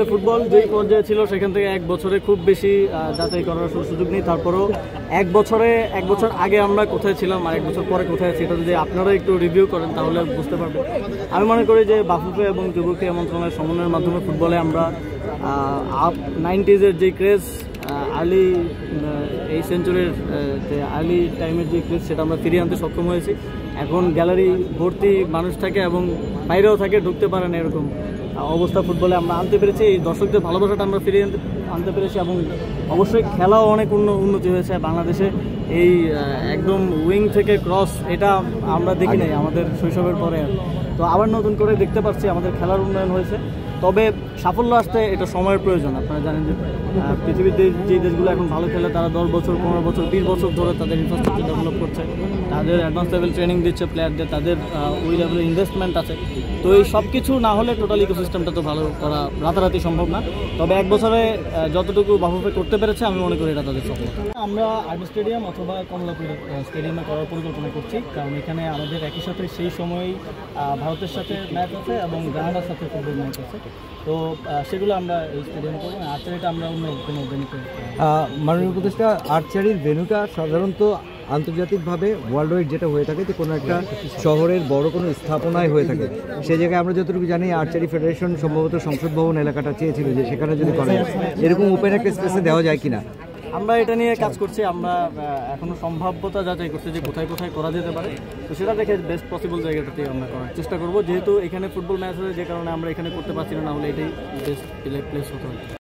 আসলে ফুটবল যেই পর্যায়ে ছিল সেখান থেকে এক বছরে খুব বেশি যাচাই করার সুযোগ নেই। তারপরেও এক বছর আগে আমরা কোথায় ছিলাম আর এক বছর পরে কোথায় আছি, এটা যদি আপনারা একটু রিভিউ করেন তাহলে বুঝতে পারবেন। আমি মনে করি যে বাফুফে এবং যুব ক্রীড়া মন্ত্রণালয়ের সমন্বয়ের মাধ্যমে ফুটবলে আমরা 90s-এর যে ক্রেজ, আর্লি এই সেঞ্চুরির যে আর্লি টাইমের যে ক্রেজ, সেটা আমরা ফিরিয়ে আনতে সক্ষম হয়েছি। এখন গ্যালারি ভর্তি মানুষ থাকে এবং বাইরেও থাকে, ঢুকতে পারে না এরকম অবস্থা ফুটবলে আমরা আনতে পেরেছি। এই দর্শকদের ভালোবাসাটা আমরা ফিরিয়ে আনতে পেরেছি এবং অবশ্যই খেলাও অনেক উন্নতি হয়েছে বাংলাদেশে। এই একদম উইং থেকে ক্রস, এটা আমরা দেখি নাই আমাদের শৈশবের পরে। তো আবার নতুন করে দেখতে পাচ্ছি আমাদের খেলার উন্নয়ন হয়েছে। তবে সাফল্য আসতে এটা সময়ের প্রয়োজন। আপনারা জানেন যে পৃথিবীতে যে দেশগুলো এখন ভালো খেলে তারা 10 বছর, 15 বছর, 20 বছর ধরে তাদের ইনফ্রাস্ট্রাকচার ডেভেলপ করছে, তাদের অ্যাডভান্স লেভেল ট্রেনিং দিচ্ছে প্লেয়ারদের, তাদের ওই লেভেলের ইনভেস্টমেন্ট আছে। তো এই সব কিছু না হলে টোটাল ইকোসিস্টেমটা তো ভালো করা রাতারাতি সম্ভব না। তবে এক বছরে যতটুকু বাফুফে করতে পেরেছে আমি মনে করি এটা তাদের সফলতা। আমরা আর্মি স্টেডিয়াম অথবা কমলাপুর স্টেডিয়ামে করার পরিকল্পনা করছি, কারণ এখানে আমাদের একই সাথে সেই সময়ই ভারতের সাথে ম্যাচ আছে এবং গানার সাথে ফুটবল ম্যাচ আছে। তো সেগুলো আমরা এই স্টেডিয়ামে করবো। আর্চারিটা আমরা অন্য কোনো ভেন্যুতে। মাননীয় উপদেষ্টা, আর্চারির ভেন্যুটা সাধারণত আন্তর্জাতিকভাবে ওয়ার্ল্ড ওয়াইড যেটা হয়ে থাকে যে কোনো একটা শহরের বড় কোনো স্থাপনায় হয়ে থাকে, সেই জায়গায় আমরা যতটুকু জানি আর্চারি ফেডারেশন সম্ভবত সংসদ ভবন এলাকাটা চেয়েছিল যে সেখানে যদি করে এরকম ওপেন একটা স্পেসে দেওয়া যায় কিনা। আমরা এটা নিয়ে কাজ করছি, আমরা এখনো সম্ভাব্যতা যাচাই করছি যে কোথায় কোথায় করা যেতে পারে। তো সেটা দেখে বেস্ট পসিবল জায়গাটাতেই আমরা করার চেষ্টা করবো, যেহেতু এখানে ফুটবল ম্যাচ হয়েছে যে কারণে আমরা এখানে করতে পারছি না, হলে এটাই বেস্ট প্লেস হতে হবে।